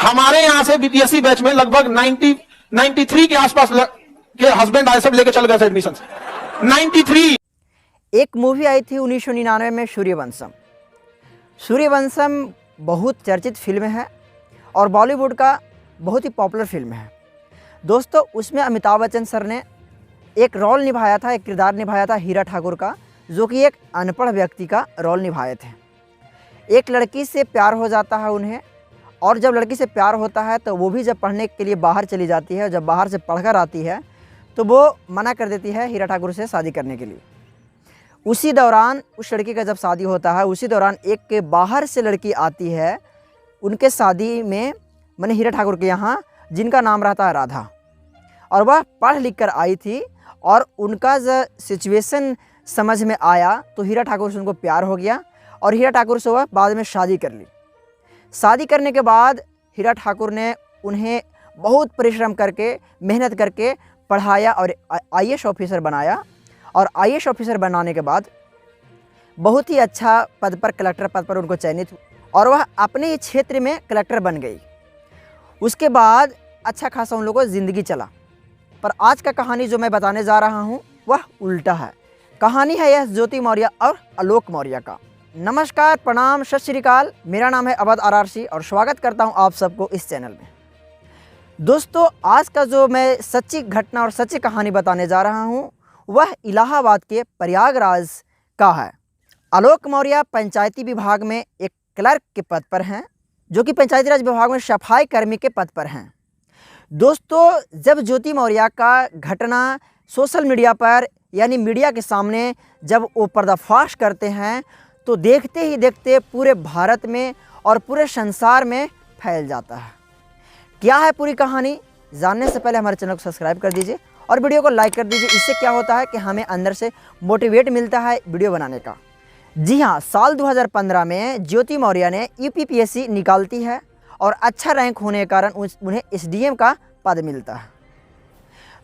हमारे यहाँ से बीपीएससी बैच में लगभग 93 के आसपास के हस्बैंड आए, सब लेके चल गए एडमिशन 93। एक मूवी आई थी 1999 में, सूर्यवंशम। सूर्यवंशम बहुत चर्चित फिल्म है और बॉलीवुड का बहुत ही पॉपुलर फिल्म है। दोस्तों, उसमें अमिताभ बच्चन सर ने एक रोल निभाया था, एक किरदार निभाया था हीरा ठाकुर का, जो कि एक अनपढ़ व्यक्ति का रोल निभाए थे। एक लड़की से प्यार हो जाता है उन्हें, और जब लड़की से प्यार होता है तो वो भी जब पढ़ने के लिए बाहर चली जाती है, जब बाहर से पढ़कर आती है तो वो मना कर देती है हीरा ठाकुर से शादी करने के लिए। उसी दौरान उस लड़की का जब शादी होता है, उसी दौरान एक के बाहर से लड़की आती है उनके शादी में, मैंने हीरा ठाकुर के यहाँ, जिनका नाम रहता है राधा। और वह पढ़ लिख कर आई थी और उनका जब सिचुएशन समझ में आया तो हीरा ठाकुर से उनको प्यार हो गया और हीरा ठाकुर से वह बाद में शादी कर ली। शादी करने के बाद हीरा ठाकुर ने उन्हें बहुत परिश्रम करके, मेहनत करके पढ़ाया और आईएएस ऑफिसर बनाया। और आईएएस ऑफिसर बनाने के बाद बहुत ही अच्छा पद पर, कलेक्टर पद पर उनको चयनित और वह अपने ही क्षेत्र में कलेक्टर बन गई। उसके बाद अच्छा खासा उन लोगों को ज़िंदगी चला। पर आज का कहानी जो मैं बताने जा रहा हूँ वह उल्टा है। कहानी है यह ज्योति मौर्य और आलोक मौर्य का। नमस्कार, प्रणाम, सत श्री अकाल। मेरा नाम है अवध आरआरसी और स्वागत करता हूँ आप सबको इस चैनल में। दोस्तों, आज का जो मैं सच्ची घटना और सच्ची कहानी बताने जा रहा हूँ वह इलाहाबाद के प्रयागराज का है। आलोक मौर्य पंचायती विभाग में एक क्लर्क के पद पर हैं, जो कि पंचायती राज विभाग में सफाई कर्मी के पद पर हैं। दोस्तों, जब ज्योति मौर्य का घटना सोशल मीडिया पर यानी मीडिया के सामने जब वो पर्दाफाश करते हैं तो देखते ही देखते पूरे भारत में और पूरे संसार में फैल जाता है। क्या है पूरी कहानी, जानने से पहले हमारे चैनल को सब्सक्राइब कर दीजिए और वीडियो को लाइक कर दीजिए। इससे क्या होता है कि हमें अंदर से मोटिवेट मिलता है वीडियो बनाने का। जी हाँ, साल 2015 में ज्योति मौर्य ने यूपीपीएससी निकालती है और अच्छा रैंक होने के कारण उन्हें एसडीएम का पद मिलता है।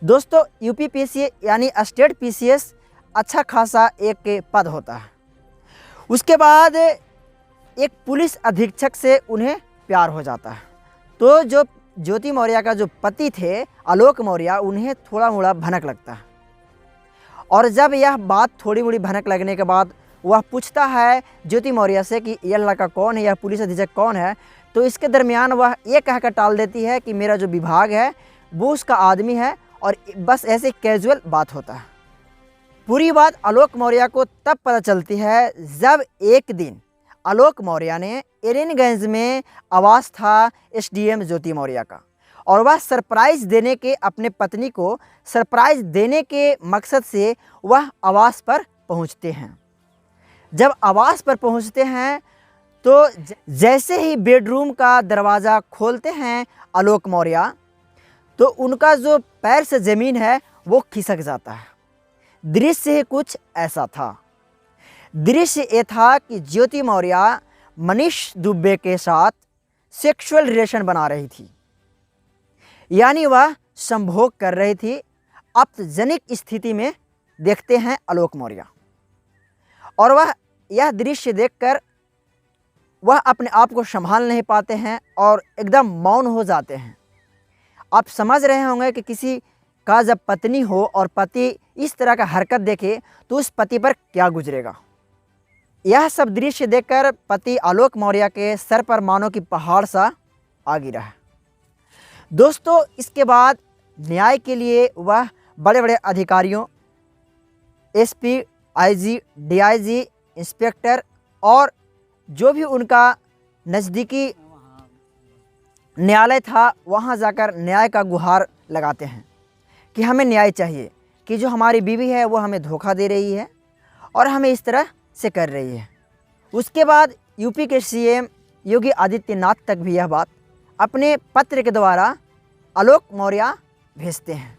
दोस्तों, यूपीपीएससी यानी स्टेट पीसीएस अच्छा खासा एक पद होता है। उसके बाद एक पुलिस अधीक्षक से उन्हें प्यार हो जाता है। तो जो ज्योति मौर्य का जो पति थे आलोक मौर्य, उन्हें थोड़ा मोड़ा भनक लगता है। और जब यह बात थोड़ी मोड़ी भनक लगने के बाद वह पूछता है ज्योति मौर्य से कि यह लड़का कौन है, यह पुलिस अधीक्षक कौन है। तो इसके दरमियान वह ये कहकर टाल देती है कि मेरा जो विभाग है वो उसका आदमी है, और बस ऐसे कैजुअल बात होता है। पूरी बात आलोक मौर्य को तब पता चलती है जब एक दिन आलोक मौर्य ने एरेनगंज में आवास था एसडीएम ज्योति मौर्य का, और वह सरप्राइज़ देने के, अपने पत्नी को सरप्राइज़ देने के मकसद से वह आवास पर पहुंचते हैं। जब आवास पर पहुंचते हैं तो जैसे ही बेडरूम का दरवाज़ा खोलते हैं आलोक मौर्य, तो उनका जो पैर से ज़मीन है वो खिसक जाता है। दृश्य ही कुछ ऐसा था। दृश्य ये था कि ज्योति मौर्य मनीष दुबे के साथ सेक्सुअल रिलेशन बना रही थी, यानी वह संभोग कर रही थी। अपजनिक स्थिति में देखते हैं आलोक मौर्य, और वह यह दृश्य देखकर वह अपने आप को संभाल नहीं पाते हैं और एकदम मौन हो जाते हैं। आप समझ रहे होंगे कि किसी का जब पत्नी हो और पति इस तरह का हरकत देखे तो उस पति पर क्या गुजरेगा। यह सब दृश्य देखकर पति आलोक मौर्य के सर पर मानो कि पहाड़ सा आ गिरा है। दोस्तों, इसके बाद न्याय के लिए वह बड़े बड़े अधिकारियों, एसपी, आईजी, डीआईजी, इंस्पेक्टर और जो भी उनका नज़दीकी न्यायालय था वहाँ जाकर न्याय का गुहार लगाते हैं कि हमें न्याय चाहिए, कि जो हमारी बीवी है वो हमें धोखा दे रही है और हमें इस तरह से कर रही है। उसके बाद यूपी के सीएम योगी आदित्यनाथ तक भी यह बात अपने पत्र के द्वारा आलोक मौर्य भेजते हैं।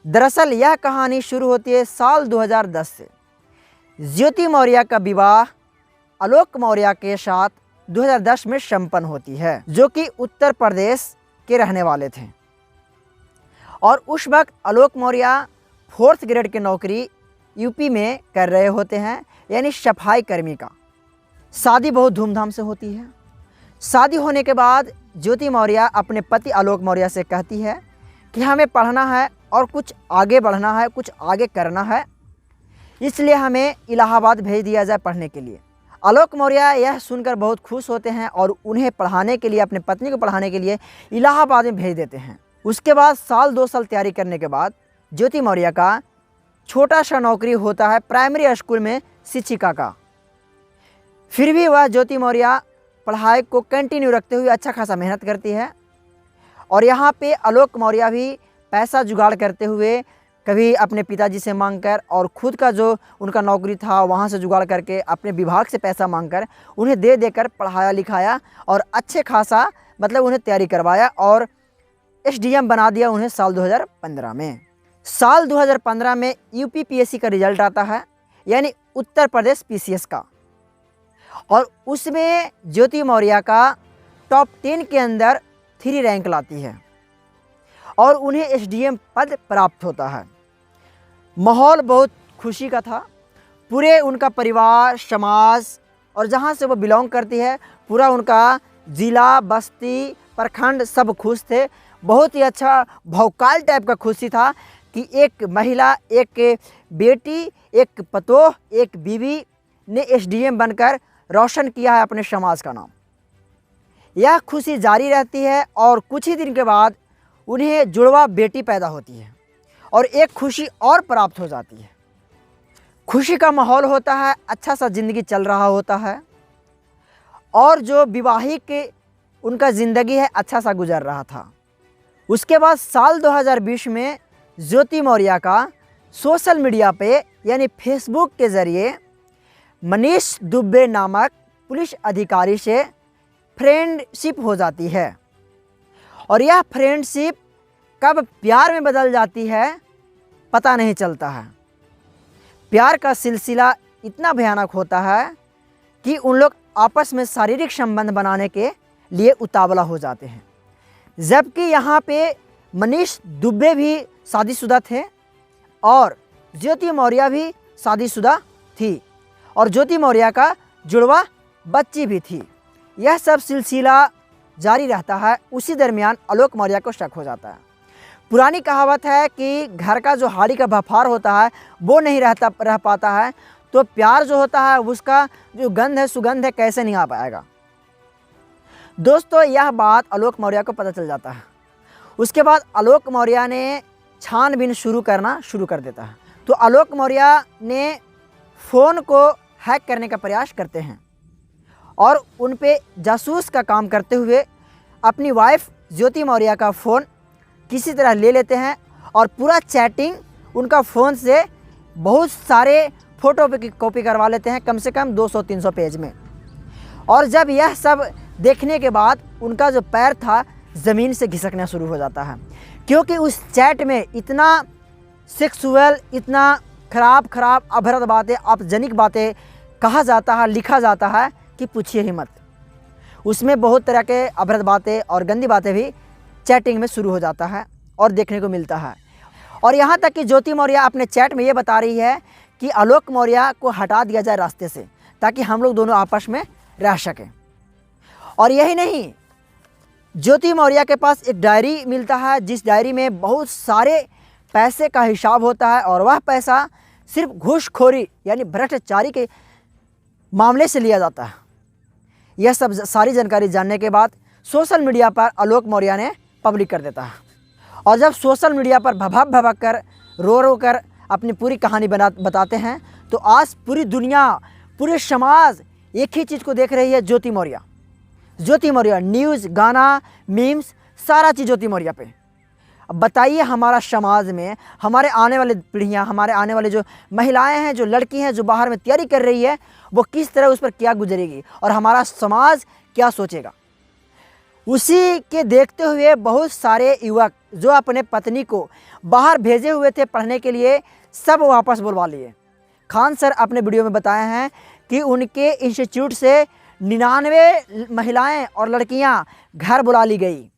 दरअसल यह कहानी शुरू होती है साल 2010 से। ज्योति मौर्य का विवाह आलोक मौर्य के साथ 2010 में संपन्न होती है, जो कि उत्तर प्रदेश के रहने वाले थे। और उस वक्त आलोक मौर्य 4th ग्रेड की नौकरी यूपी में कर रहे होते हैं, यानी सफाई कर्मी का। शादी बहुत धूमधाम से होती है। शादी होने के बाद ज्योति मौर्य अपने पति आलोक मौर्य से कहती है कि हमें पढ़ना है और कुछ आगे बढ़ना है, कुछ आगे करना है, इसलिए हमें इलाहाबाद भेज दिया जाए पढ़ने के लिए। आलोक मौर्य यह सुनकर बहुत खुश होते हैं और उन्हें पढ़ाने के लिए, अपने पत्नी को पढ़ाने के लिए इलाहाबाद में भेज देते हैं। उसके बाद साल 2 साल तैयारी करने के बाद ज्योति मौर्य का छोटा सा नौकरी होता है प्राइमरी स्कूल में शिक्षिका का। फिर भी वह ज्योति मौर्य पढ़ाई को कंटिन्यू रखते हुए अच्छा खासा मेहनत करती है और यहाँ पे आलोक मौर्य भी पैसा जुगाड़ करते हुए कभी अपने पिताजी से मांगकर और खुद का जो उनका नौकरी था वहाँ से जुगाड़ करके अपने विभाग से पैसा मांगकर उन्हें दे देकर पढ़ाया लिखाया और अच्छे खासा मतलब उन्हें तैयारी करवाया और एसडीएम बना दिया उन्हें साल 2015 में। साल 2015 में यूपीपीएससी का रिजल्ट आता है, यानी उत्तर प्रदेश पीसीएस का, और उसमें ज्योति मौर्य का टॉप 10 के अंदर 3 रैंक लाती है और उन्हें एसडीएम पद प्राप्त होता है। माहौल बहुत खुशी का था, पूरे उनका परिवार, समाज और जहाँ से वो बिलोंग करती है पूरा उनका ज़िला, बस्ती, प्रखंड सब खुश थे। बहुत ही अच्छा भौकाल टाइप का खुशी था कि एक महिला, एक बेटी, एक पतोह, एक बीवी ने एसडीएम बनकर रोशन किया है अपने समाज का नाम। यह खुशी जारी रहती है और कुछ ही दिन के बाद उन्हें जुड़वा बेटी पैदा होती है और एक खुशी और प्राप्त हो जाती है। खुशी का माहौल होता है, अच्छा सा ज़िंदगी चल रहा होता है और जो विवाहिक उनका ज़िंदगी है अच्छा सा गुजर रहा था। उसके बाद साल 2020 में ज्योति मौर्य का सोशल मीडिया पे यानी फेसबुक के ज़रिए मनीष दुबे नामक पुलिस अधिकारी से फ्रेंडशिप हो जाती है और यह फ्रेंडशिप कब प्यार में बदल जाती है पता नहीं चलता है। प्यार का सिलसिला इतना भयानक होता है कि उन लोग आपस में शारीरिक संबंध बनाने के लिए उतावला हो जाते हैं। जबकि यहाँ पे मनीष दुबे भी शादीशुदा थे और ज्योति मौर्य भी शादीशुदा थी और ज्योति मौर्य का जुड़वा बच्ची भी थी। यह सब सिलसिला जारी रहता है। उसी दरमियान आलोक मौर्य को शक हो जाता है। पुरानी कहावत है कि घर का जो हाड़ी का बफार होता है वो नहीं रह पाता है, तो प्यार जो होता है उसका जो गंध है, सुगंध है, कैसे नहीं आ पाएगा। दोस्तों, यह बात आलोक मौर्य को पता चल जाता है। उसके बाद आलोक मौर्य ने छानबीन शुरू कर देता है। तो आलोक मौर्य ने फ़ोन को हैक करने का प्रयास करते हैं और उन पे जासूस का काम करते हुए अपनी वाइफ ज्योति मौर्य का फ़ोन किसी तरह ले लेते हैं और पूरा चैटिंग उनका फ़ोन से बहुत सारे फ़ोटो पे कॉपी करवा लेते हैं, कम से कम 200-300 पेज में। और जब यह सब देखने के बाद उनका जो पैर था ज़मीन से घिसकना शुरू हो जाता है, क्योंकि उस चैट में इतना सेक्सुअल, इतना खराब अभद्र बातें, आपजनिक बातें कहा जाता है, लिखा जाता है कि पूछिए ही मत। उसमें बहुत तरह के अभद्र बातें और गंदी बातें भी चैटिंग में शुरू हो जाता है और देखने को मिलता है। और यहाँ तक कि ज्योति मौर्य अपने चैट में ये बता रही है कि आलोक मौर्य को हटा दिया जाए रास्ते से ताकि हम लोग दोनों आपस में रह सकें। और यही नहीं, ज्योति मौर्य के पास एक डायरी मिलता है जिस डायरी में बहुत सारे पैसे का हिसाब होता है और वह पैसा सिर्फ घूसखोरी यानी भ्रष्टाचारी के मामले से लिया जाता है। यह सब सारी जानकारी जानने के बाद सोशल मीडिया पर आलोक मौर्य ने पब्लिक कर देता है और जब सोशल मीडिया पर भभक कर रो कर अपनी पूरी कहानी बताते हैं तो आज पूरी दुनिया, पूरे समाज एक ही चीज़ को देख रही है, ज्योति मौर्य। ज्योति मौर्य न्यूज़, गाना, मीम्स, सारा चीज़ ज्योति मौर्य पे। अब बताइए हमारा समाज में हमारे आने वाली पीढ़ियाँ, हमारे आने वाले जो महिलाएं हैं, जो लड़की हैं, जो बाहर में तैयारी कर रही है, वो किस तरह उस पर क्या गुजरेगी और हमारा समाज क्या सोचेगा। उसी के देखते हुए बहुत सारे युवक जो अपने पत्नी को बाहर भेजे हुए थे पढ़ने के लिए, सब वापस बुलवा लिए। खान सर अपने वीडियो में बताए हैं कि उनके इंस्टीट्यूट से 99 महिलाएं और लड़कियां घर बुला ली गई।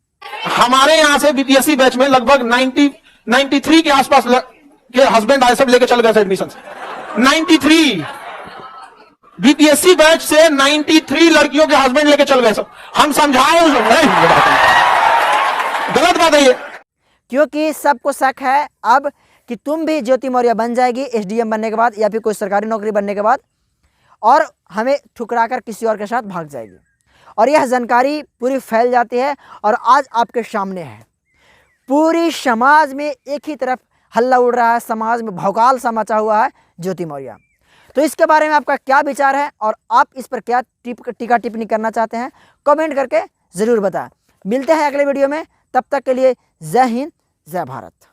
हमारे यहाँ से बीपीएससी बैच में लगभग 93 के आसपास के हस्बैंड आए, सब लेके चल गए एडमिशन। 93 बीपीएससी बैच से 93 लड़कियों के हस्बैंड लेके चल गए सब। हम समझाए उसको, नहीं, ये बात नहीं। गलत बात है ये। क्योंकि सबको शक है अब कि तुम भी ज्योति मौर्य बन जाएगी एसडीएम बनने के बाद या फिर कोई सरकारी नौकरी बनने के बाद, और हमें ठुकराकर किसी और के साथ भाग जाएगी। और यह जानकारी पूरी फैल जाती है और आज आपके सामने है। पूरी समाज में एक ही तरफ हल्ला उड़ रहा है, समाज में भौकाल सा मचा हुआ है ज्योति मौर्य। तो इसके बारे में आपका क्या विचार है और आप इस पर क्या टीका टिप्पणी करना चाहते हैं, कमेंट करके ज़रूर बताएं। मिलते हैं अगले वीडियो में, तब तक के लिए जय हिंद, जय भारत।